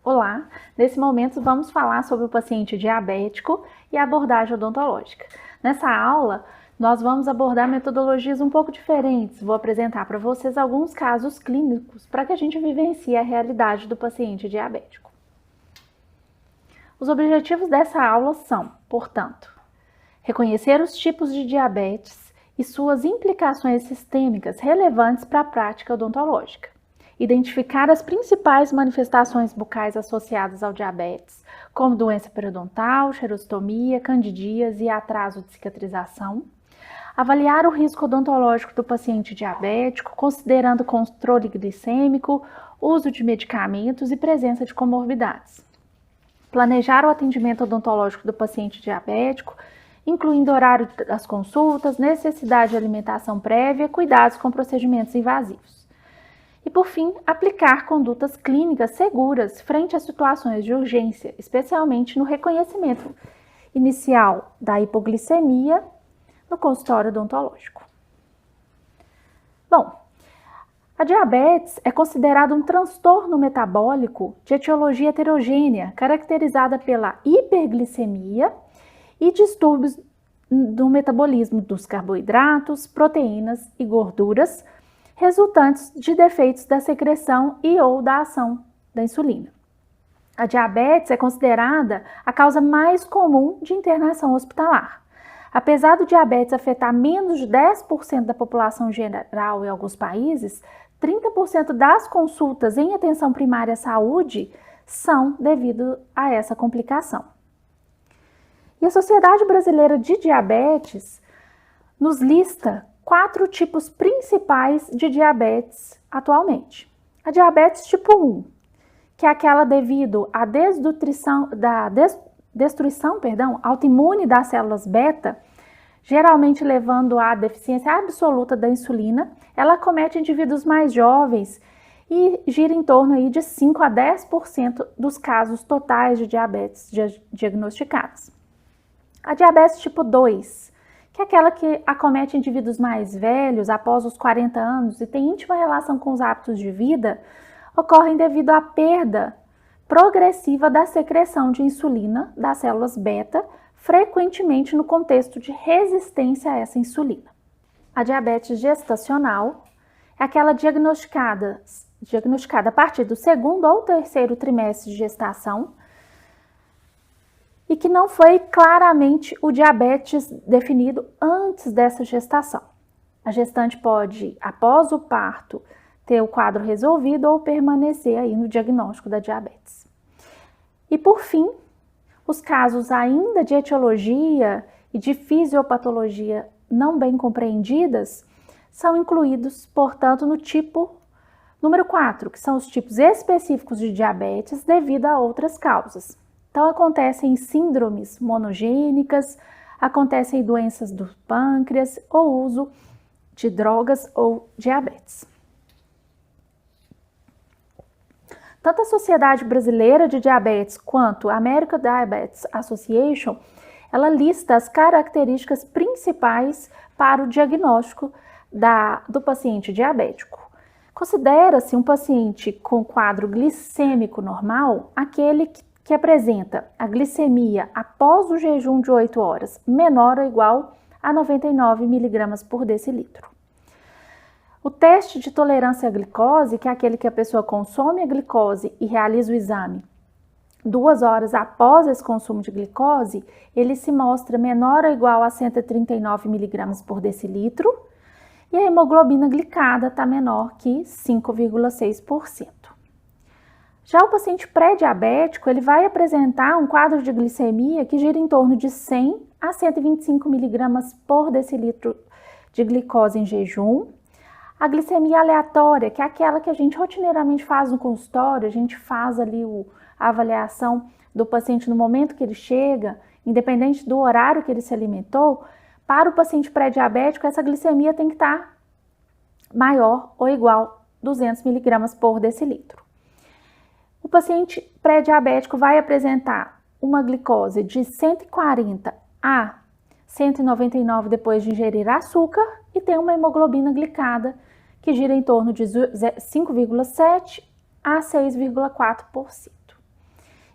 Olá, nesse momento vamos falar sobre o paciente diabético e a abordagem odontológica. Nessa aula, nós vamos abordar metodologias um pouco diferentes. Vou apresentar para vocês alguns casos clínicos para que a gente vivencie a realidade do paciente diabético. Os objetivos dessa aula são, portanto, reconhecer os tipos de diabetes e suas implicações sistêmicas relevantes para a prática odontológica. Identificar as principais manifestações bucais associadas ao diabetes, como doença periodontal, xerostomia, candidíase e atraso de cicatrização. Avaliar o risco odontológico do paciente diabético, considerando controle glicêmico, uso de medicamentos e presença de comorbidades. Planejar o atendimento odontológico do paciente diabético, incluindo horário das consultas, necessidade de alimentação prévia, cuidados com procedimentos invasivos. E, por fim, aplicar condutas clínicas seguras frente a situações de urgência, especialmente no reconhecimento inicial da hipoglicemia no consultório odontológico. Bom, a diabetes é considerada um transtorno metabólico de etiologia heterogênea, caracterizada pela hiperglicemia e distúrbios do metabolismo dos carboidratos, proteínas e gorduras, resultantes de defeitos da secreção e ou da ação da insulina. A diabetes é considerada a causa mais comum de internação hospitalar. Apesar do diabetes afetar menos de 10% da população geral em alguns países, 30% das consultas em atenção primária à saúde são devido a essa complicação. E a Sociedade Brasileira de Diabetes nos lista 4 tipos principais de diabetes atualmente. A diabetes tipo 1, que é aquela devido à destruição autoimune das células beta, geralmente levando à deficiência absoluta da insulina. Ela acomete indivíduos mais jovens e gira em torno aí de 5 a 10% dos casos totais de diabetes diagnosticados. A diabetes tipo 2, que é aquela que acomete indivíduos mais velhos após os 40 anos e tem íntima relação com os hábitos de vida, ocorrem devido à perda progressiva da secreção de insulina das células beta, frequentemente no contexto de resistência a essa insulina. A diabetes gestacional é aquela diagnosticada a partir do 2º ou 3º trimestre de gestação, e que não foi claramente o diabetes definido antes dessa gestação. A gestante pode, após o parto, ter o quadro resolvido ou permanecer aí no diagnóstico da diabetes. E por fim, os casos ainda de etiologia e de fisiopatologia não bem compreendidas são incluídos, portanto, no tipo número 4, que são os tipos específicos de diabetes devido a outras causas. Então, acontecem síndromes monogênicas, acontecem doenças do pâncreas ou uso de drogas ou diabetes. Tanto a Sociedade Brasileira de Diabetes quanto a American Diabetes Association, ela lista as características principais para o diagnóstico do paciente diabético. Considera-se um paciente com quadro glicêmico normal aquele que apresenta a glicemia após o jejum de 8 horas menor ou igual a 99 mg por decilitro. O teste de tolerância à glicose, que é aquele que a pessoa consome a glicose e realiza o exame 2 horas após esse consumo de glicose, ele se mostra menor ou igual a 139 mg por decilitro e a hemoglobina glicada está menor que 5,6%. Já o paciente pré-diabético, ele vai apresentar um quadro de glicemia que gira em torno de 100 a 125 mg por decilitro de glicose em jejum. A glicemia aleatória, que é aquela que a gente rotineiramente faz no consultório, a gente faz ali a avaliação do paciente no momento que ele chega, independente do horário que ele se alimentou. Para o paciente pré-diabético, essa glicemia tem que estar maior ou igual a 200 mg por decilitro. O paciente pré-diabético vai apresentar uma glicose de 140 a 199 depois de ingerir açúcar e tem uma hemoglobina glicada que gira em torno de 5,7 a 6,4%.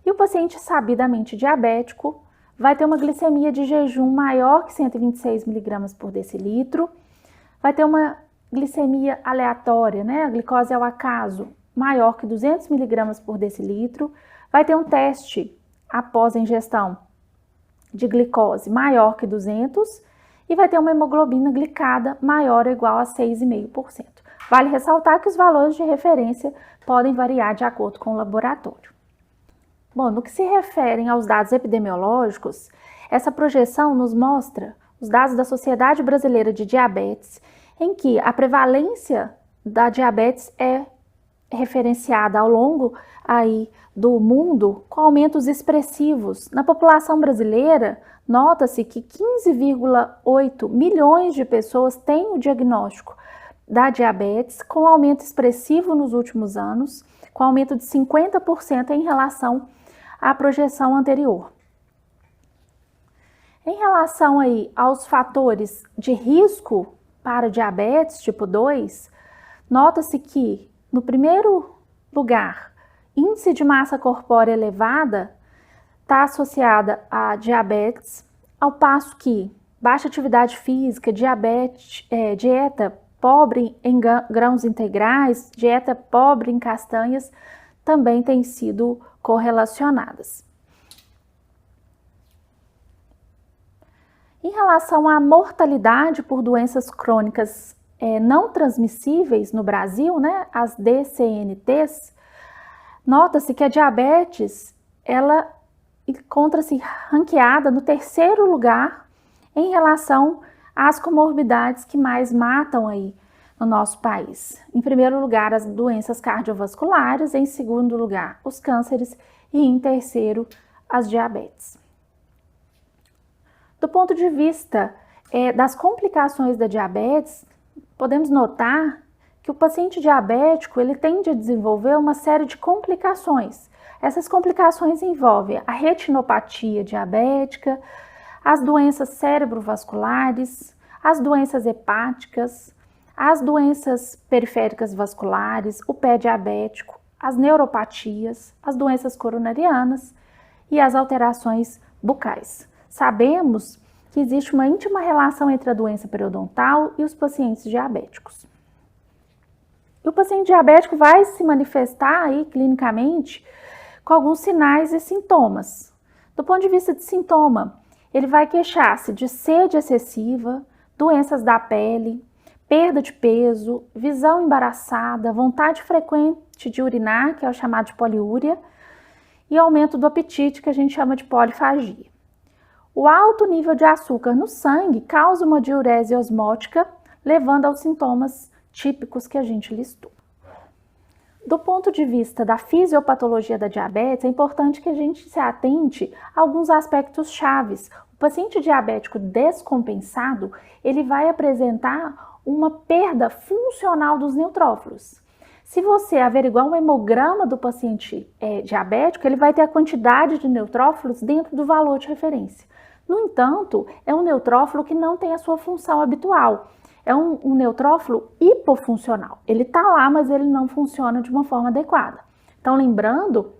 E o paciente sabidamente diabético vai ter uma glicemia de jejum maior que 126 mg por decilitro, vai ter uma glicemia aleatória, né, a glicose ao acaso, maior que 200 mg por decilitro, vai ter um teste após a ingestão de glicose maior que 200 e vai ter uma hemoglobina glicada maior ou igual a 6,5%. Vale ressaltar que os valores de referência podem variar de acordo com o laboratório. Bom, no que se refere aos dados epidemiológicos, essa projeção nos mostra os dados da Sociedade Brasileira de Diabetes, em que a prevalência da diabetes é referenciada ao longo aí do mundo com aumentos expressivos. Na população brasileira, nota-se que 15,8 milhões de pessoas têm o diagnóstico da diabetes, com aumento expressivo nos últimos anos, com aumento de 50% em relação à projeção anterior. Em relação aí aos fatores de risco para diabetes tipo 2, nota-se que, no primeiro lugar, índice de massa corpórea elevada está associada a diabetes, ao passo que baixa atividade física, dieta pobre em grãos integrais, dieta pobre em castanhas, também têm sido correlacionadas. Em relação à mortalidade por doenças crônicas não transmissíveis no Brasil, né, as DCNTs, nota-se que a diabetes, ela encontra-se ranqueada no terceiro lugar em relação às comorbidades que mais matam aí no nosso país. Em primeiro lugar, as doenças cardiovasculares, em segundo lugar, os cânceres e em terceiro, as diabetes. Do ponto de vista das complicações da diabetes, podemos notar que o paciente diabético ele tende a desenvolver uma série de complicações. Essas complicações envolvem a retinopatia diabética, as doenças cerebrovasculares, as doenças hepáticas, as doenças periféricas vasculares, o pé diabético, as neuropatias, as doenças coronarianas e as alterações bucais. Sabemos que existe uma íntima relação entre a doença periodontal e os pacientes diabéticos. E o paciente diabético vai se manifestar aí clinicamente com alguns sinais e sintomas. Do ponto de vista de sintoma, ele vai queixar-se de sede excessiva, doenças da pele, perda de peso, visão embaraçada, vontade frequente de urinar, que é o chamado de poliúria, e aumento do apetite, que a gente chama de polifagia. O alto nível de açúcar no sangue causa uma diurese osmótica, levando aos sintomas típicos que a gente listou. Do ponto de vista da fisiopatologia da diabetes, é importante que a gente se atente a alguns aspectos chaves. O paciente diabético descompensado, ele vai apresentar uma perda funcional dos neutrófilos. Se você averiguar um hemograma do paciente diabético, ele vai ter a quantidade de neutrófilos dentro do valor de referência. No entanto, é um neutrófilo que não tem a sua função habitual. É um neutrófilo hipofuncional. Ele está lá, mas ele não funciona de uma forma adequada. Então, lembrando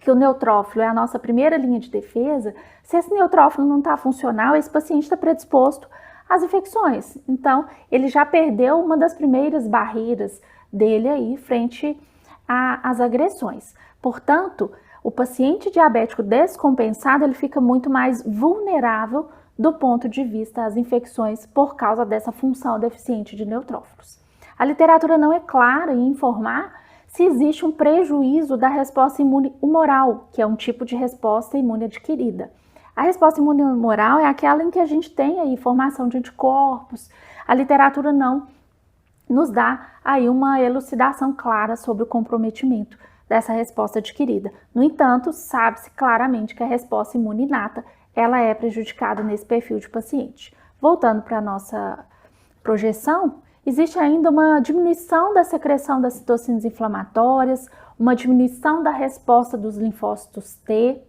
que o neutrófilo é a nossa primeira linha de defesa, se esse neutrófilo não está funcional, esse paciente está predisposto às infecções. Então, ele já perdeu uma das primeiras barreiras dele aí frente às agressões. Portanto, o paciente diabético descompensado, ele fica muito mais vulnerável do ponto de vista às infecções por causa dessa função deficiente de neutrófilos. A literatura não é clara em informar se existe um prejuízo da resposta imune humoral, que é um tipo de resposta imune adquirida. A resposta imune humoral é aquela em que a gente tem aí formação de anticorpos. A literatura não nos dá aí uma elucidação clara sobre o comprometimento dessa resposta adquirida. No entanto, sabe-se claramente que a resposta imune inata ela é prejudicada nesse perfil de paciente. Voltando para a nossa projeção, existe ainda uma diminuição da secreção das citocinas inflamatórias, uma diminuição da resposta dos linfócitos T.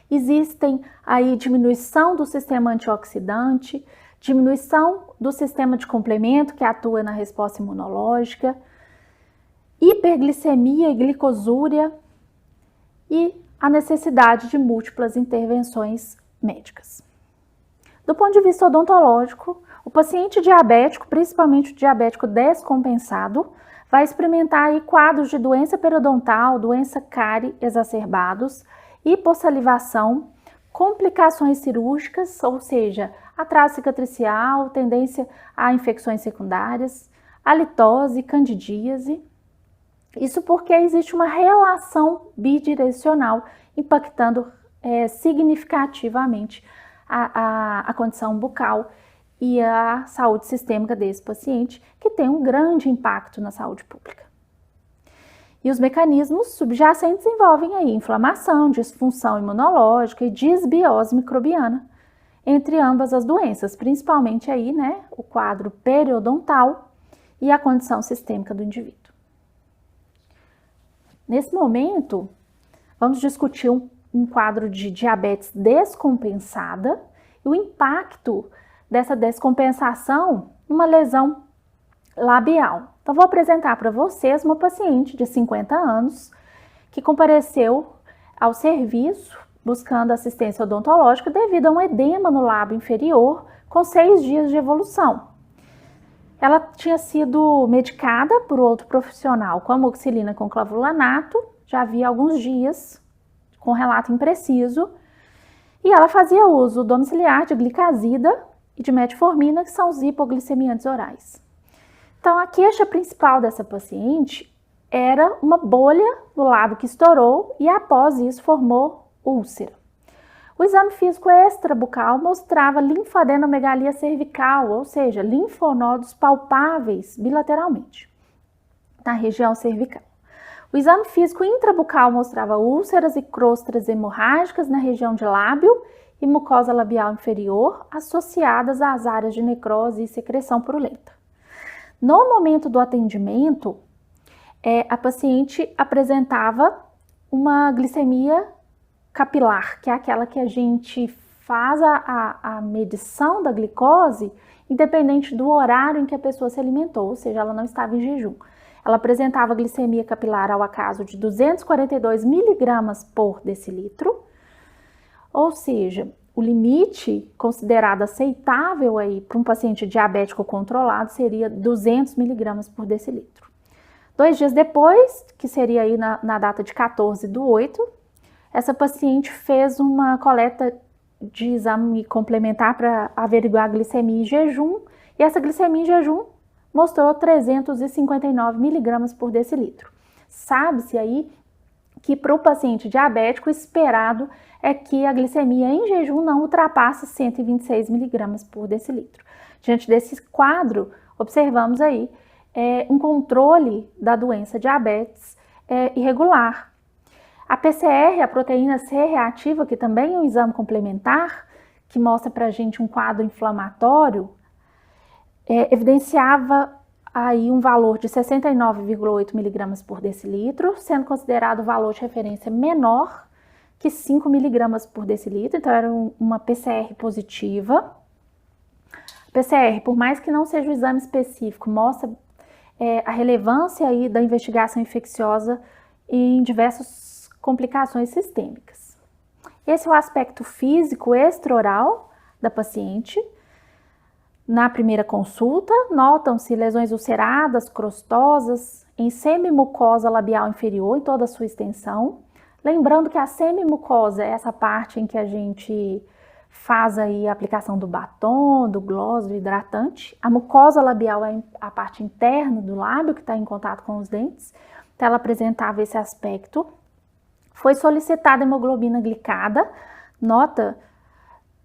Existem aí diminuição do sistema antioxidante, diminuição do sistema de complemento que atua na resposta imunológica, hiperglicemia e glicosúria e a necessidade de múltiplas intervenções médicas. Do ponto de vista odontológico, o paciente diabético, principalmente o diabético descompensado, vai experimentar aí quadros de doença periodontal, doença cárie exacerbados, hipossalivação, complicações cirúrgicas, ou seja, atraso cicatricial, tendência a infecções secundárias, halitose, candidíase. Isso porque existe uma relação bidirecional impactando significativamente a condição bucal e a saúde sistêmica desse paciente, que tem um grande impacto na saúde pública. E os mecanismos subjacentes envolvem aí inflamação, disfunção imunológica e disbiose microbiana entre ambas as doenças, principalmente aí, né, o quadro periodontal e a condição sistêmica do indivíduo. Nesse momento, vamos discutir um quadro de diabetes descompensada e o impacto dessa descompensação numa lesão labial. Então, vou apresentar para vocês uma paciente de 50 anos que compareceu ao serviço buscando assistência odontológica devido a um edema no lábio inferior com 6 dias de evolução. Ela tinha sido medicada por outro profissional com amoxicilina com clavulanato, já havia alguns dias, com relato impreciso, e ela fazia uso domiciliar de glicazida e de metformina, que são os hipoglicemiantes orais. Então, a queixa principal dessa paciente era uma bolha no lábio que estourou e após isso formou úlcera. O exame físico extrabucal mostrava linfadenomegalia cervical, ou seja, linfonodos palpáveis bilateralmente na região cervical. O exame físico intrabucal mostrava úlceras e crostras hemorrágicas na região de lábio e mucosa labial inferior associadas às áreas de necrose e secreção purulenta. No momento do atendimento, a paciente apresentava uma glicemia capilar, que é aquela que a gente faz a medição da glicose independente do horário em que a pessoa se alimentou, ou seja, ela não estava em jejum. Ela apresentava glicemia capilar ao acaso de 242 miligramas por decilitro, ou seja, o limite considerado aceitável aí para um paciente diabético controlado seria 200 miligramas por decilitro. 2 dias depois, que seria aí na data de 14/8, essa paciente fez uma coleta de exame complementar para averiguar a glicemia em jejum, e essa glicemia em jejum mostrou 359 miligramas por decilitro. Sabe-se aí que para o paciente diabético, o esperado é que a glicemia em jejum não ultrapasse 126 miligramas por decilitro. Diante desse quadro, observamos aí um controle da doença diabetes irregular. A PCR, a proteína C reativa, que também é um exame complementar, que mostra para a gente um quadro inflamatório, evidenciava aí um valor de 69,8 miligramas por decilitro, sendo considerado o valor de referência menor que 5 miligramas por decilitro, então era uma PCR positiva. A PCR, por mais que não seja um exame específico, mostra a relevância aí da investigação infecciosa em diversas complicações sistêmicas. Esse é o aspecto físico extraoral da paciente. Na primeira consulta, notam-se lesões ulceradas, crostosas, em semimucosa labial inferior em toda a sua extensão. Lembrando que a semimucosa é essa parte em que a gente faz aí a aplicação do batom, do gloss, do hidratante. A mucosa labial é a parte interna do lábio que está em contato com os dentes. Então, ela apresentava esse aspecto. Foi solicitada hemoglobina glicada.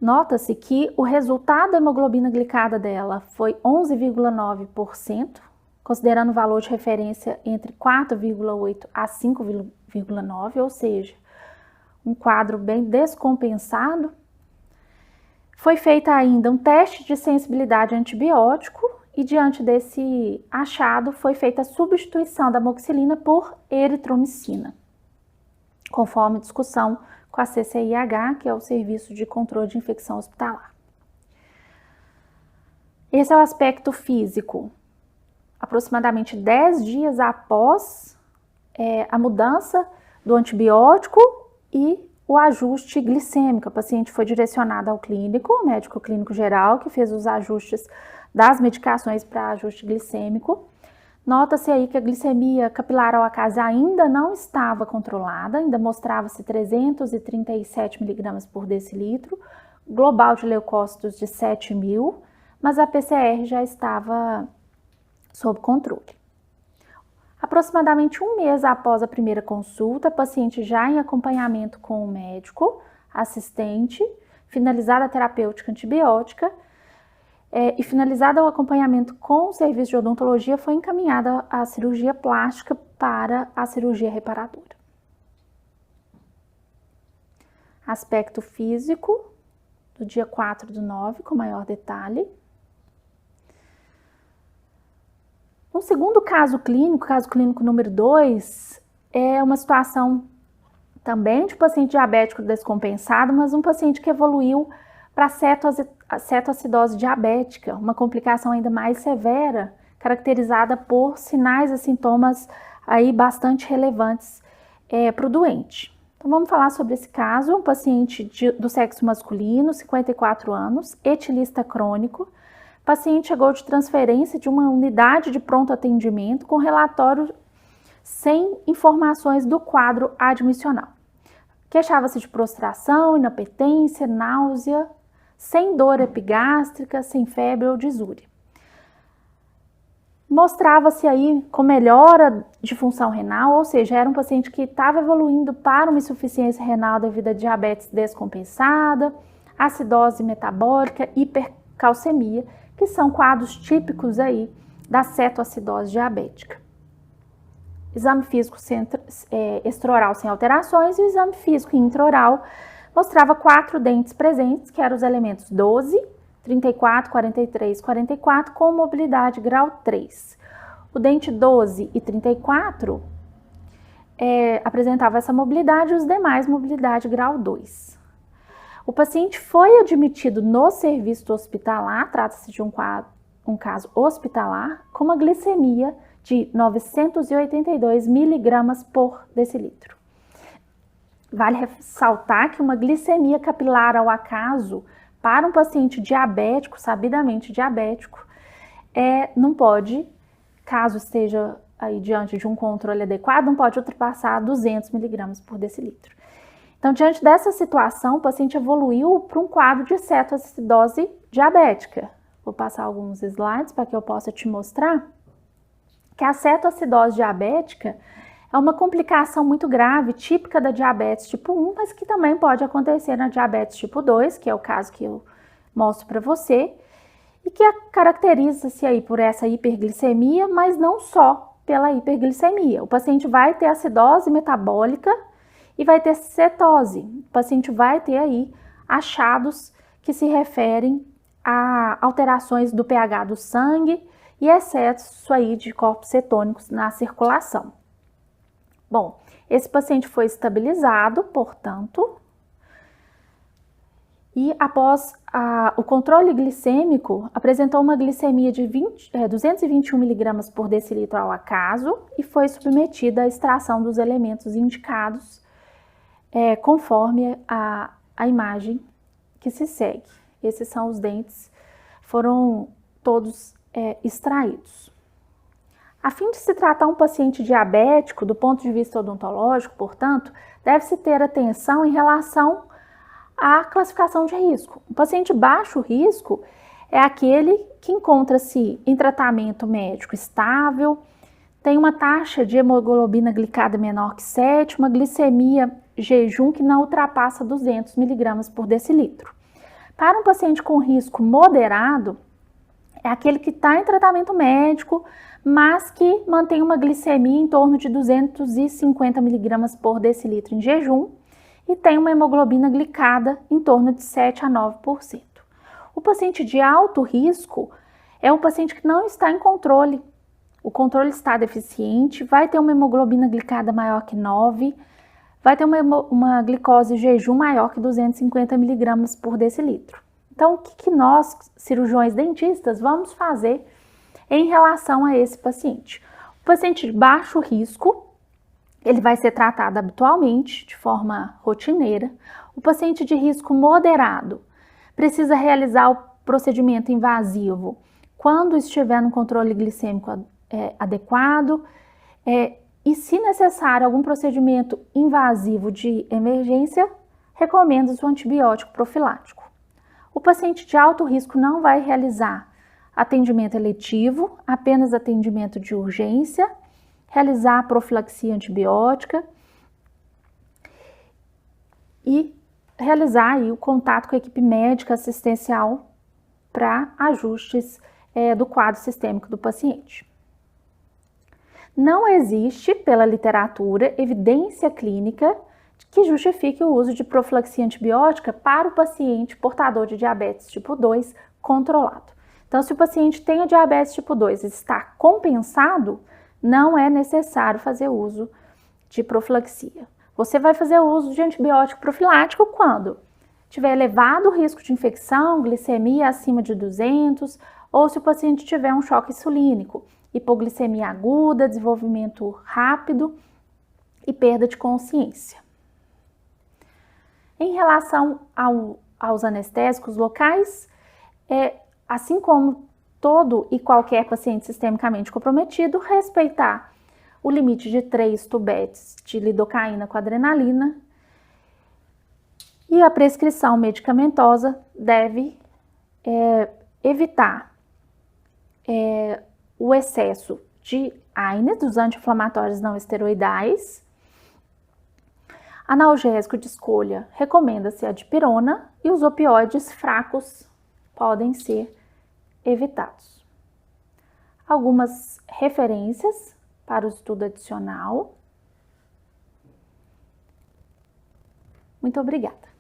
Nota-se que o resultado da hemoglobina glicada dela foi 11,9%, considerando o valor de referência entre 4,8 a 5,9, ou seja, um quadro bem descompensado. Foi feita ainda um teste de sensibilidade a antibiótico e diante desse achado foi feita a substituição da amoxicilina por eritromicina, conforme discussão com a CCIH, que é o Serviço de Controle de Infecção Hospitalar. Esse é o aspecto físico. Aproximadamente 10 dias após a mudança do antibiótico e o ajuste glicêmico. A paciente foi direcionada ao clínico, o médico clínico geral, que fez os ajustes das medicações para ajuste glicêmico. Nota-se aí que a glicemia capilar ao acaso ainda não estava controlada, ainda mostrava-se 337 mg por decilitro, global de leucócitos de 7.000, mas a PCR já estava sob controle. Aproximadamente um mês após a primeira consulta, a paciente já em acompanhamento com o médico, assistente, finalizada a terapêutica antibiótica e finalizado o acompanhamento com o serviço de odontologia, foi encaminhada à cirurgia plástica para a cirurgia reparadora. Aspecto físico do dia 4/9, com maior detalhe. Um segundo caso clínico número 2, é uma situação também de paciente diabético descompensado, mas um paciente que evoluiu para cetoacidose diabética, uma complicação ainda mais severa, caracterizada por sinais e sintomas aí bastante relevantes para o doente. Então vamos falar sobre esse caso, um paciente do sexo masculino, 54 anos, etilista crônico. O paciente chegou de transferência de uma unidade de pronto atendimento com relatório sem informações do quadro admissional. Queixava-se de prostração, inapetência, náusea, sem dor epigástrica, sem febre ou disúria. Mostrava-se aí com melhora de função renal, ou seja, era um paciente que estava evoluindo para uma insuficiência renal devido a diabetes descompensada, acidose metabólica, hipercalcemia, que são quadros típicos aí da cetoacidose diabética. Exame físico extraoral sem alterações e o exame físico intraoral mostrava 4 dentes presentes, que eram os elementos 12, 34, 43, 44, com mobilidade grau 3. O dente 12 e 34 apresentava essa mobilidade e os demais mobilidade grau 2. O paciente foi admitido no serviço hospitalar, trata-se de um caso hospitalar, com uma glicemia de 982 miligramas por decilitro. Vale ressaltar que uma glicemia capilar ao acaso para um paciente diabético, sabidamente diabético, não pode, caso esteja aí diante de um controle adequado, não pode ultrapassar 200 miligramas por decilitro. Então, diante dessa situação, o paciente evoluiu para um quadro de cetoacidose diabética. Vou passar alguns slides para que eu possa te mostrar que a cetoacidose diabética é uma complicação muito grave, típica da diabetes tipo 1, mas que também pode acontecer na diabetes tipo 2, que é o caso que eu mostro para você, e que caracteriza-se aí por essa hiperglicemia, mas não só pela hiperglicemia. O paciente vai ter acidose metabólica e vai ter cetose. O paciente vai ter aí achados que se referem a alterações do pH do sangue e excesso aí de corpos cetônicos na circulação. Bom, esse paciente foi estabilizado, portanto, e após o controle glicêmico, apresentou uma glicemia de 221 miligramas por decilitro ao acaso e foi submetida à extração dos elementos indicados conforme a imagem que se segue. Esses são os dentes, foram todos extraídos. A fim de se tratar um paciente diabético, do ponto de vista odontológico, portanto, deve-se ter atenção em relação à classificação de risco. Um paciente baixo risco é aquele que encontra-se em tratamento médico estável, tem uma taxa de hemoglobina glicada menor que 7, uma glicemia jejum que não ultrapassa 200 miligramas por decilitro. Para um paciente com risco moderado, é aquele que está em tratamento médico, mas que mantém uma glicemia em torno de 250 miligramas por decilitro em jejum e tem uma hemoglobina glicada em torno de 7 a 9%. O paciente de alto risco é um paciente que não está em controle. O controle está deficiente, vai ter uma hemoglobina glicada maior que 9, vai ter uma glicose jejum maior que 250 miligramas por decilitro. Então, o que nós, cirurgiões dentistas, vamos fazer em relação a esse paciente? O paciente de baixo risco ele vai ser tratado habitualmente, de forma rotineira. O paciente de risco moderado precisa realizar o procedimento invasivo quando estiver no controle glicêmico adequado, e se necessário algum procedimento invasivo de emergência, recomenda-se o antibiótico profilático. O paciente de alto risco não vai realizar atendimento eletivo, apenas atendimento de urgência, realizar a profilaxia antibiótica e realizar aí o contato com a equipe médica assistencial para ajustes do quadro sistêmico do paciente. Não existe, pela literatura, evidência clínica que justifique o uso de profilaxia antibiótica para o paciente portador de diabetes tipo 2 controlado. Então, se o paciente tem a diabetes tipo 2 e está compensado, não é necessário fazer uso de profilaxia. Você vai fazer uso de antibiótico profilático quando tiver elevado o risco de infecção, glicemia acima de 200, ou se o paciente tiver um choque insulínico, hipoglicemia aguda, desenvolvimento rápido e perda de consciência. Em relação aos anestésicos locais, assim como todo e qualquer paciente sistemicamente comprometido, respeitar o limite de 3 tubetes de lidocaína com adrenalina, e a prescrição medicamentosa deve evitar o excesso de AINES, dos anti-inflamatórios não esteroidais. Analgésico de escolha, recomenda-se a dipirona, e os opioides fracos podem ser evitados. Algumas referências para o estudo adicional. Muito obrigada.